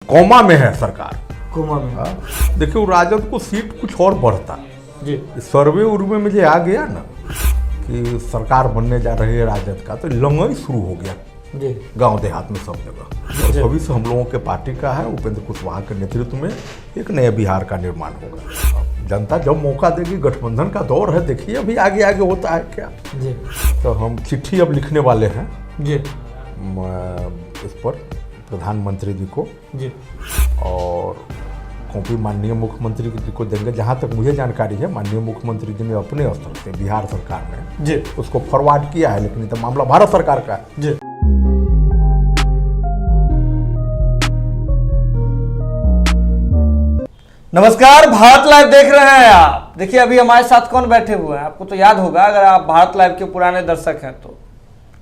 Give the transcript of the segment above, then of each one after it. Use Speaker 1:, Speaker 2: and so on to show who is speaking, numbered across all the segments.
Speaker 1: Coma में है सरकार।
Speaker 2: कोमा में।
Speaker 1: देखिए, राजद को सीट कुछ और बढ़ता
Speaker 2: जी।
Speaker 1: सर्वे उर्वे में जो आ गया ना कि सरकार बनने जा रही है राजद का, तो लंगई शुरू हो गया
Speaker 2: जी।
Speaker 1: गांव देहात में सब जगह। और भविष्य हम लोगों के पार्टी का है, उपेंद्र कुशवाहा के नेतृत्व में एक नए बिहार का निर्माण होगा। जनता जब मौका देगी, गठबंधन का दौर है, देखिए अभी आगे आगे होता है क्या
Speaker 2: जी।
Speaker 1: तो हम चिट्ठी अब लिखने वाले हैं
Speaker 2: जी।
Speaker 1: इस पर प्रधानमंत्री जी को
Speaker 2: जी।
Speaker 1: और कॉपी माननीय मुख्यमंत्री जी को देंगे। जहाँ तक मुझे जानकारी है, माननीय मुख्यमंत्री जी ने अपने स्तर से बिहार सरकार ने
Speaker 2: जी
Speaker 1: उसको फॉरवर्ड किया है, लेकिन तो मामला भारत सरकार का है।
Speaker 2: जी। नमस्कार, भारत लाइव देख रहे हैं आप। देखिए अभी हमारे साथ कौन बैठे हुए हैं, आपको तो याद होगा अगर आप भारत लाइव के पुराने दर्शक हैं तो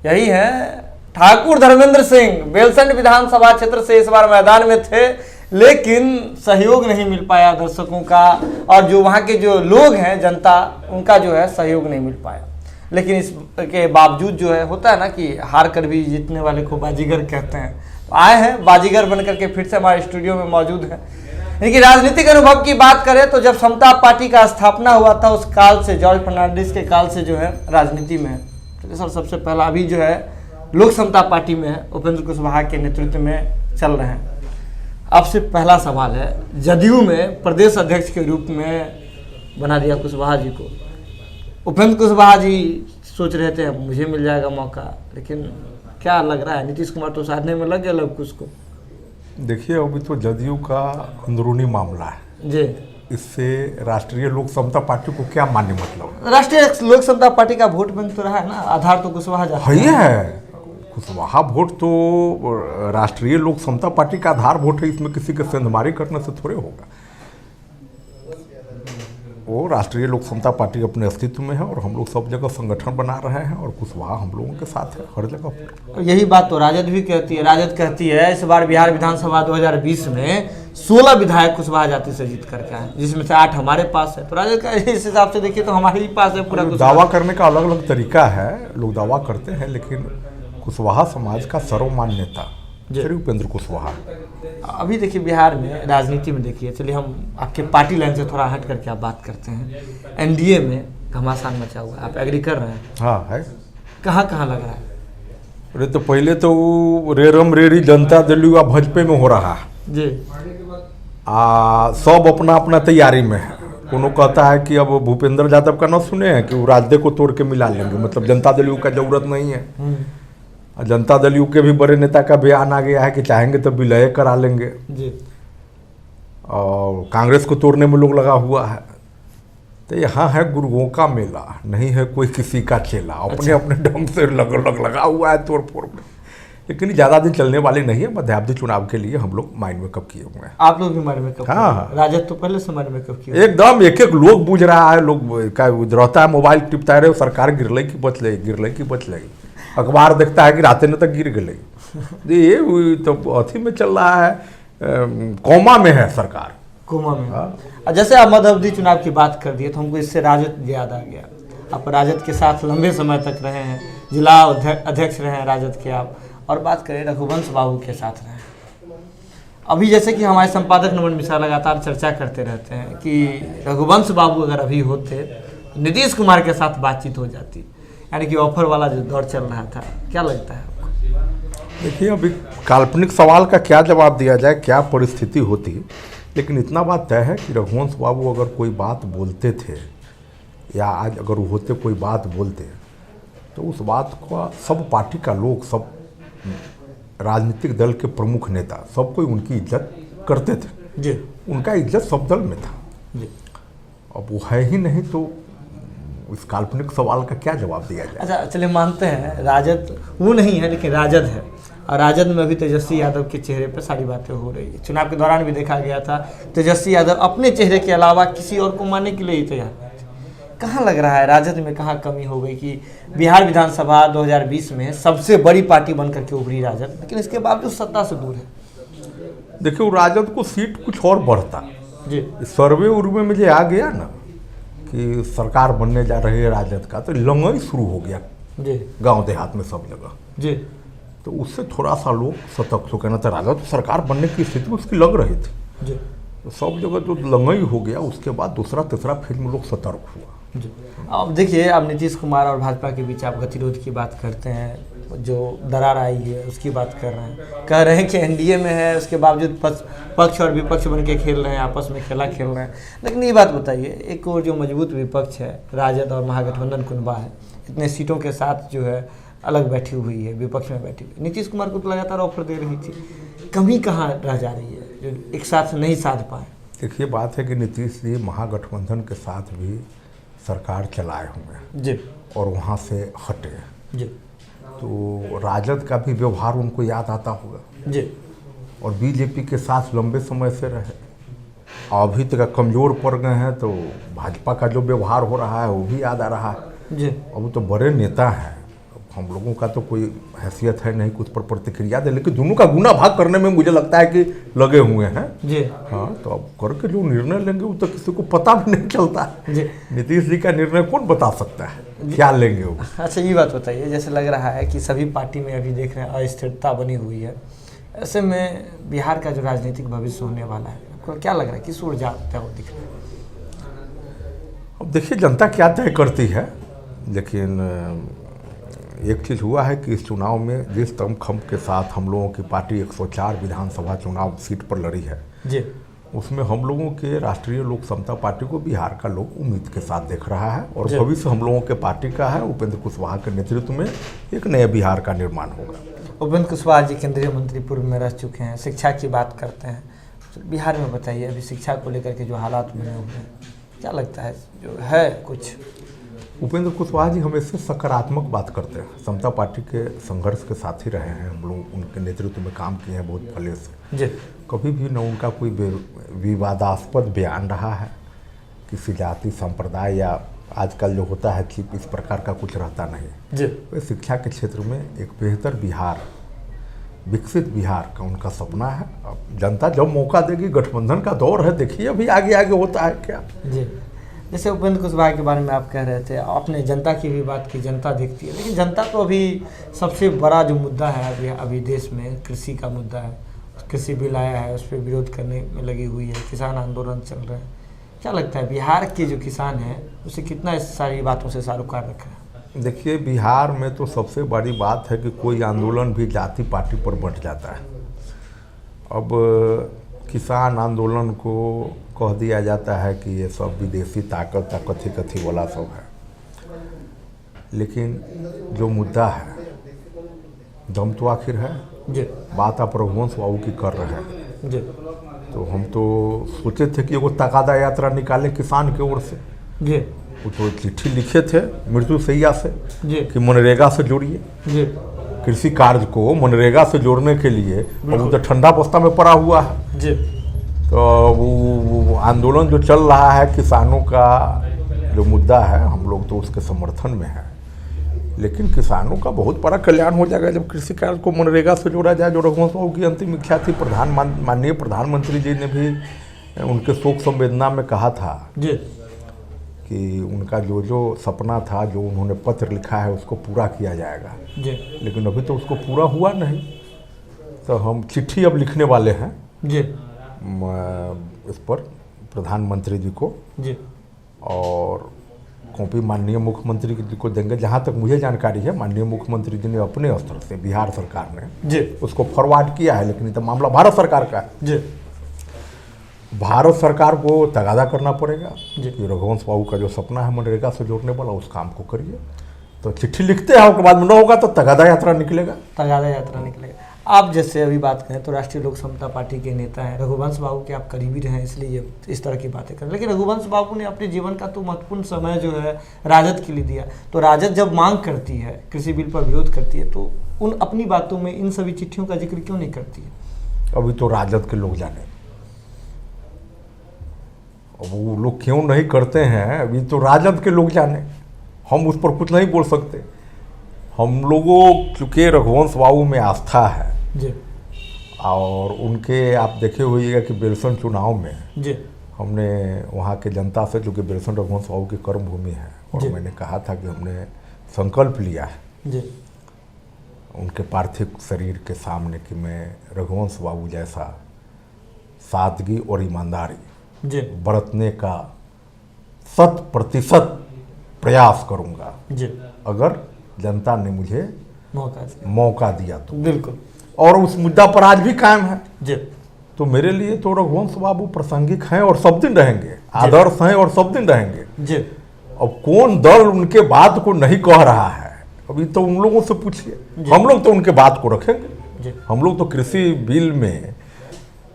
Speaker 2: यही है ठाकुर धर्मेंद्र सिंह। बेलसंड विधानसभा क्षेत्र से इस बार मैदान में थे, लेकिन सहयोग नहीं मिल पाया दर्शकों का, और जो वहाँ के जो लोग हैं, जनता, उनका जो है सहयोग नहीं मिल पाया। लेकिन इसके बावजूद जो है होता है ना कि हार कर भी जीतने वाले को बाजीगर कहते हैं, तो आए हैं बाजीगर बन करके फिर से हमारे स्टूडियो में मौजूद हैं। इनकी राजनीतिक अनुभव की बात करें तो जब समता पार्टी का स्थापना हुआ था उस काल से, जॉर्ज फर्नांडिस के काल से जो है राजनीति में है। तो सर सबसे पहला अभी जो है लोक समता पार्टी में है, उपेंद्र कुशवाहा के नेतृत्व में चल रहे हैं। आपसे पहला सवाल है, जदयू में प्रदेश अध्यक्ष के रूप में बना दिया कुशवाहा जी को। उपेंद्र कुशवाहा जी सोच रहे थे मुझे मिल जाएगा मौका, लेकिन क्या लग रहा है नीतीश कुमार तो साधने में लग गया लव कुश को।
Speaker 1: देखिए, अभी तो जदयू का अंदरूनी मामला है
Speaker 2: जी।
Speaker 1: इससे राष्ट्रीय लोक समता पार्टी को क्या मान्य मतलब?
Speaker 2: राष्ट्रीय लोक समता पार्टी का वोट बैंक तो रहा है ना, आधार तो कुशवाहा जाता
Speaker 1: है। कुशवाहा वोट तो राष्ट्रीय लोक समता पार्टी का आधार वोट है, इसमें किसी के सेंधमारी करने से थोड़े होगा। वो राष्ट्रीय लोक समता पार्टी अपने अस्तित्व में है और हम लोग सब जगह संगठन बना रहे हैं और कुशवाहा हम लोगों के साथ है हर जगह पर।
Speaker 2: यही बात तो राजद भी कहती है। राजद कहती है इस बार बिहार विधानसभा 2020 में 16 विधायक कुशवाहा जाति से जीत करके आए, जिसमें से 8 हमारे पास है। तो राजद का इस हिसाब से देखिए तो हमारे ही पास है पूरा।
Speaker 1: दावा करने का अलग अलग तरीका है, लोग दावा करते हैं, लेकिन कुशवाहा समाज का सर्वमान्य नेता श्री उपेंद्र कुशवाहा।
Speaker 2: अभी देखिए बिहार में राजनीति में देखिए, चलिए हम आपके पार्टी लाइन से थोड़ा हट करके आप बात करते हैं। एनडीए में घमासान मचा हुआ है, आप एग्री कर रहे हैं?
Speaker 1: हाँ है।
Speaker 2: कहाँ कहाँ लग रहा है?
Speaker 1: अरे तो पहले तो वो रेरम रेडी जनता दल भाजपा में हो रहा है
Speaker 2: जी।
Speaker 1: सब अपना अपना तैयारी में है। कोनो कहता है कि अब भूपेंद्र यादव का न सुने हैं कि वो राजदे को तोड़ के मिला लेंगे, मतलब जनता दल का जरूरत नहीं है। जनता दल के भी बड़े नेता का बयान आ गया है कि चाहेंगे तो विलय करा लेंगे
Speaker 2: जी।
Speaker 1: और कांग्रेस को तोड़ने में लोग लगा हुआ है। तो यहाँ है गुरुओं का मेला, नहीं है कोई किसी का चेला। अपने अपने ढंग से लगा हुआ है तोड़ फोड़ में, लेकिन ज़्यादा दिन चलने वाले नहीं है। मध्यावधि चुनाव के लिए हम लोग माइंड मेकअप किए हुए हैं।
Speaker 2: आप लोग भी माइंड मेकअप?
Speaker 1: हाँ।
Speaker 2: राजद तो पहले से माइंड मेकअप किया
Speaker 1: एकदम। एक एक लोग बूझ रहा है, लोग का रहता है मोबाइल टिपता रहे, सरकार गिरले की बच लगी, गिरले की बच लगी। अखबार देखता है कि रातें तक गिर गई। ये तो अथी में चल रहा है, कोमा में है सरकार।
Speaker 2: कोमा में। जैसे आप मध्यावधि चुनाव की बात कर दिए तो हमको इससे राजद याद आ गया। आप राजद के साथ लंबे समय तक रहे हैं, जिला अध्यक्ष रहे हैं राजद के आप। और बात करें रघुवंश बाबू के साथ रहे हैं। अभी जैसे कि हमारे संपादक नमन मिश्रा लगातार चर्चा करते रहते हैं कि रघुवंश बाबू अगर अभी होते, नीतीश कुमार के साथ बातचीत हो जाती, यानी कि ऑफर वाला जो दौर चल रहा था। क्या लगता है आपको?
Speaker 1: देखिए, अभी काल्पनिक सवाल का क्या जवाब दिया जाए, क्या परिस्थिति होती, लेकिन इतना बात तय है कि रघुवंश बाबू अगर कोई बात बोलते थे या आज अगर वो होते कोई बात बोलते, तो उस बात को सब पार्टी का लोग, सब राजनीतिक दल के प्रमुख नेता, सब कोई उनकी इज्जत करते थे
Speaker 2: जी।
Speaker 1: उनका इज्जत सब दल में था
Speaker 2: जी।
Speaker 1: अब वो है ही नहीं, तो इस काल्पनिक सवाल का क्या जवाब दिया जाए?
Speaker 2: अच्छा चलिए मानते हैं राजद वो नहीं है, लेकिन राजद है, और राजद में अभी तेजस्वी यादव के चेहरे पर सारी बातें हो रही है। चुनाव के दौरान भी देखा गया था तेजस्वी यादव अपने चेहरे के अलावा किसी और को मानने के लिए ही तैयार। कहाँ लग रहा है राजद में कहाँ कमी हो गई कि बिहार विधानसभा 2020 में सबसे बड़ी पार्टी बनकर के उभरी राजद, लेकिन इसके बावजूद सत्ता से दूर है?
Speaker 1: देखिए, राजद को सीट कुछ और बढ़ता
Speaker 2: जी।
Speaker 1: सर्वे उर्वे में जो आ गया ना कि सरकार बनने जा रही है राजद का, तो लंगई शुरू हो गया
Speaker 2: जी।
Speaker 1: गांव देहात में सब जगह।
Speaker 2: जी।
Speaker 1: तो उससे थोड़ा सा लोग सतर्क हो कहना था। राजद तो सरकार बनने की स्थिति में उसकी लग रही थी
Speaker 2: जी
Speaker 1: तो सब जगह जो लंगई हो गया, उसके बाद दूसरा तीसरा फेज में लोग सतर्क हुआ।
Speaker 2: जी। अब देखिए, अब नीतीश कुमार और भाजपा के बीच आप गतिरोध की बात करते हैं, जो दरार आई है उसकी बात कर रहे हैं, कह रहे हैं कि एनडीए में है, उसके बावजूद पक्ष और विपक्ष बन के खेल रहे हैं, आपस में खेला खेल रहे हैं। लेकिन ये बात बताइए, एक और जो मजबूत विपक्ष है राजद और महागठबंधन कुनबा है, इतने सीटों के साथ जो है अलग बैठी हुई है, विपक्ष में बैठी हुई, नीतीश कुमार को तो लगातार ऑफर दे रही थी, कमी कहाँ रह जा रही है जो एक साथ नहीं साध पाए?
Speaker 1: देखिए, बात है कि नीतीश जी महागठबंधन के साथ भी सरकार चलाए हुए हैं
Speaker 2: जी
Speaker 1: और वहाँ से हटे,
Speaker 2: जी
Speaker 1: तो राजद का भी व्यवहार उनको याद आता होगा
Speaker 2: जी,
Speaker 1: और बीजेपी के साथ लंबे समय से रहे, अभी तक कमज़ोर पड़ गए हैं, तो भाजपा का जो व्यवहार हो रहा है वो भी याद आ रहा है।
Speaker 2: जी
Speaker 1: अब वो तो बड़े नेता हैं, हम लोगों का तो कोई हैसियत है नहीं कुछ पर प्रतिक्रिया दे, लेकिन दोनों का गुना भाग करने में मुझे लगता है कि लगे हुए हैं
Speaker 2: जी।
Speaker 1: हाँ, तो अब करके जो निर्णय लेंगे वो तो किसी को पता भी नहीं चलता है।
Speaker 2: जी।
Speaker 1: नीतीश जी का निर्णय कौन बता सकता है, क्या लेंगे वो।
Speaker 2: अच्छा, ये बात बताइए, जैसे लग रहा है कि सभी पार्टी में अभी देख रहे हैं अस्थिरता बनी हुई है, ऐसे में बिहार का जो राजनीतिक भविष्य होने वाला है, आपको क्या लग रहा है, किस ओर जाता वो दिख रहा है?
Speaker 1: अब देखिए जनता क्या तय करती है, लेकिन एक चीज़ हुआ है कि इस चुनाव में जिस दमखम के साथ हम लोगों की पार्टी 104 विधानसभा चुनाव सीट पर लड़ी है
Speaker 2: जी,
Speaker 1: उसमें हम लोगों के राष्ट्रीय लोक समता पार्टी को बिहार का लोग उम्मीद के साथ देख रहा है, और
Speaker 2: जी।
Speaker 1: भविष्य हम लोगों के पार्टी का है। उपेंद्र कुशवाहा के नेतृत्व में एक नए बिहार का निर्माण होगा।
Speaker 2: उपेंद्र कुशवाहा जी केंद्रीय मंत्री पूर्व में रह चुके हैं, शिक्षा की बात करते हैं, तो बिहार में बताइए अभी शिक्षा को लेकर के जो हालात बने हुए हैं, क्या लगता है जो है कुछ?
Speaker 1: उपेंद्र कुशवाहा जी हमेशा सकारात्मक बात करते हैं, समता पार्टी के संघर्ष के साथ ही रहे हैं, हम लोग उनके नेतृत्व में काम किए हैं बहुत पहले से।
Speaker 2: जी
Speaker 1: कभी भी न उनका कोई विवादास्पद बयान रहा है, किसी जाति संप्रदाय या आजकल जो होता है कि इस प्रकार का कुछ रहता नहीं।
Speaker 2: जी
Speaker 1: वे शिक्षा के क्षेत्र में एक बेहतर बिहार, विकसित बिहार का उनका सपना है। अब जनता जब मौका देगी, गठबंधन का दौर है, देखिए अभी आगे आगे होता है क्या।
Speaker 2: जी। जैसे उपेंद्र कुशवाहा के बारे में आप कह रहे थे, आपने जनता की भी बात की, जनता देखती है, लेकिन जनता तो अभी सबसे बड़ा जो मुद्दा है अभी देश में कृषि का मुद्दा है, कृषि बिल आया है, उस पर विरोध करने में लगी हुई है, किसान आंदोलन चल रहे हैं। क्या लगता है बिहार के जो किसान हैं उसे कितना इस सारी बातों से सारोकार रखा है?
Speaker 1: देखिए, बिहार में तो सबसे बड़ी बात है कि कोई आंदोलन भी जाति पार्टी पर बंट जाता है। अब किसान आंदोलन को कह दिया जाता है कि ये सब विदेशी ताकत या कथी कथी वाला सब है, लेकिन जो मुद्दा है दम तो आखिर है।
Speaker 2: जी
Speaker 1: बात आप रघुवंश बाबू की कर रहे हैं,
Speaker 2: जी
Speaker 1: तो हम तो सोचे थे कि वो तकादा यात्रा निकाले किसान की ओर से।
Speaker 2: जी
Speaker 1: वो तो चिट्ठी लिखे थे मृत्यु सैया से
Speaker 2: जी
Speaker 1: कि मनरेगा से जोड़िए,
Speaker 2: जी
Speaker 1: कृषि कार्य को मनरेगा से जोड़ने के लिए। अब वो तो ठंडा बस्ता में पड़ा हुआ है,
Speaker 2: जी।
Speaker 1: तो वो आंदोलन जो चल रहा है किसानों का जो मुद्दा है, हम लोग तो उसके समर्थन में हैं, लेकिन किसानों का बहुत बड़ा कल्याण हो जाएगा जब कृषि कार्य को मनरेगा से जोड़ा जाए, जो रघुवंश बाबू की अंतिम इच्छा थी। माननीय प्रधानमंत्री जी ने भी उनके शोक संवेदना में कहा था
Speaker 2: जी
Speaker 1: कि उनका जो जो सपना था, जो उन्होंने पत्र लिखा है, उसको पूरा किया जाएगा,
Speaker 2: जी
Speaker 1: लेकिन अभी तो उसको पूरा हुआ नहीं। तो हम चिट्ठी अब लिखने वाले हैं
Speaker 2: जी
Speaker 1: इस पर प्रधानमंत्री जी को,
Speaker 2: जी
Speaker 1: और कॉपी माननीय मुख्यमंत्री जी को देंगे। जहाँ तक मुझे जानकारी है, माननीय मुख्यमंत्री जी ने अपने स्तर से, बिहार सरकार ने
Speaker 2: जी
Speaker 1: उसको फॉरवर्ड किया है, लेकिन ये तो मामला भारत सरकार का है।
Speaker 2: जी
Speaker 1: भारत सरकार को तगादा करना पड़ेगा
Speaker 2: जी।
Speaker 1: कि रघुवंश बाबू का जो सपना है मनरेगा से जोड़ने वाला, उस काम को करिए। तो चिट्ठी लिखते हैं, उसके बाद में न होगा तो तगादा यात्रा निकलेगा।
Speaker 2: तगादा यात्रा निकलेगा। आप जैसे अभी बात करें तो राष्ट्रीय लोक समता पार्टी के नेता हैं, रघुवंश बाबू के आप करीबी रहे, इसलिए इस तरह की बातें करें, लेकिन रघुवंश बाबू ने अपने जीवन का तो महत्वपूर्ण समय जो है राजद के लिए दिया। तो राजद जब मांग करती है, कृषि बिल पर विरोध करती है, तो उन अपनी बातों में इन सभी चिट्ठियों का जिक्र क्यों नहीं करती है?
Speaker 1: अभी तो राजद के लोग जाने, अब वो लोग क्यों नहीं करते हैं, अभी तो राजद के लोग जाने, हम उस पर कुछ नहीं बोल सकते। हम लोगों चूँकि रघुवंश बाबू में आस्था है
Speaker 2: जी,
Speaker 1: और उनके आप देखे होइएगा कि बेलसन चुनाव में
Speaker 2: जी
Speaker 1: हमने वहाँ के जनता से, चूँकि बेलसन रघुवंश बाबू की कर्मभूमि है, और
Speaker 2: जी।
Speaker 1: मैंने कहा था कि हमने संकल्प लिया है
Speaker 2: जी
Speaker 1: उनके पार्थिव शरीर के सामने कि मैं रघुवंश बाबू जैसा सादगी और ईमानदारी
Speaker 2: जी
Speaker 1: बरतने का 100% प्रयास करूंगा
Speaker 2: जी,
Speaker 1: अगर जनता ने मुझे मौका दिया तो।
Speaker 2: बिल्कुल।
Speaker 1: और उस मुद्दा पर आज भी कायम है
Speaker 2: जी,
Speaker 1: तो मेरे लिए तो रघुवंश बाबू प्रासंगिक हैं और सब दिन रहेंगे, आदर्श हैं और सब दिन रहेंगे
Speaker 2: जी।
Speaker 1: अब कौन दल उनके बात को नहीं कह रहा है, अभी तो उन लोगों से पूछिए। हम लोग तो उनके बात को रखेंगे। हम लोग तो कृषि बिल में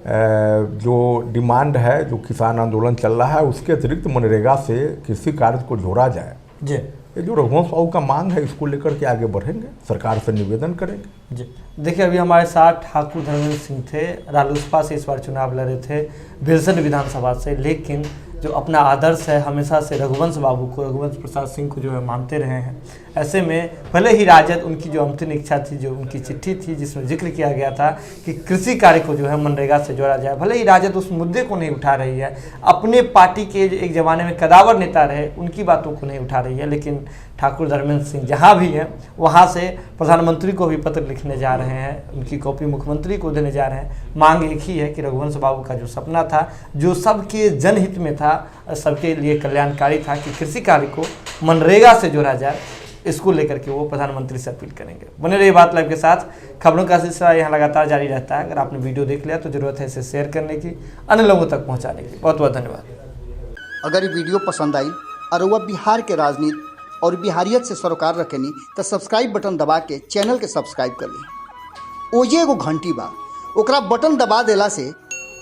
Speaker 1: जो डिमांड है, जो किसान आंदोलन चल रहा है, उसके अतिरिक्त मनरेगा से कृषि कार्य को जोड़ा जाए,
Speaker 2: जी,
Speaker 1: ये जो रघुवंश बाबू का मांग है, इसको लेकर के आगे बढ़ेंगे, सरकार से निवेदन करेंगे।
Speaker 2: जी, देखिए अभी हमारे साथ ठाकुर धर्मेंद्र सिंह थे, रालोसपा से इस बार चुनाव लड़े थे, बेलसंड विधानसभा से, लेकिन जो अपना आदर्श है हमेशा से रघुवंश बाबू को, रघुवंश प्रसाद सिंह को जो है मानते रहे हैं। ऐसे में भले ही राजद, उनकी जो अंतिम इच्छा थी, जो उनकी चिट्ठी थी जिसमें जिक्र किया गया था कि कृषि कार्य को जो है मनरेगा से जोड़ा जाए, भले ही राजद उस मुद्दे को नहीं उठा रही है, अपने पार्टी के एक जमाने में कदावर नेता रहे उनकी बातों को नहीं उठा रही है, लेकिन ठाकुर धर्मेंद्र सिंह जहाँ भी हैं वहाँ से प्रधानमंत्री को भी पत्र लिखने जा रहे हैं, उनकी कॉपी मुख्यमंत्री को देने जा रहे हैं। मांग एक ही है कि रघुवंश बाबू का जो सपना था, जो सबके जनहित में था, सबके लिए कल्याणकारी था कि कृषि कार्य को मनरेगा से जोड़ा जाए, इसको लेकर के वो प्रधानमंत्री से अपील करेंगे। बने रहिए बात लाइव के साथ, खबरों का सिलसिला यहाँ लगातार जारी रहता है। अगर आपने वीडियो देख लिया तो जरूरत है इसे शेयर करने की, अन्य लोगों तक पहुँचाने की। बहुत बहुत धन्यवाद।
Speaker 3: अगर ये वीडियो पसंद आई और वह बिहार के राजनीति और बिहारियत से सरोकार रखेनी तो सब्सक्राइब बटन दबा के चैनल के सब्सक्राइब कर ली। ओजे एगो घंटी बा, ओकरा बटन दबा देला से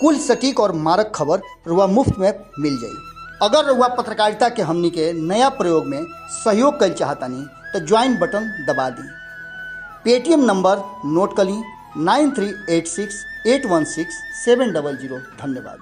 Speaker 3: कुल सटीक और मारक खबर रुआ मुफ्त में मिल जाई। अगर रुआ पत्रकारिता के हमनी के नया प्रयोग में सहयोग कर चाहतानी तो ज्वाइन बटन दबा दी। पेटीएम नंबर नोट कर ली 9386816700। धन्यवाद।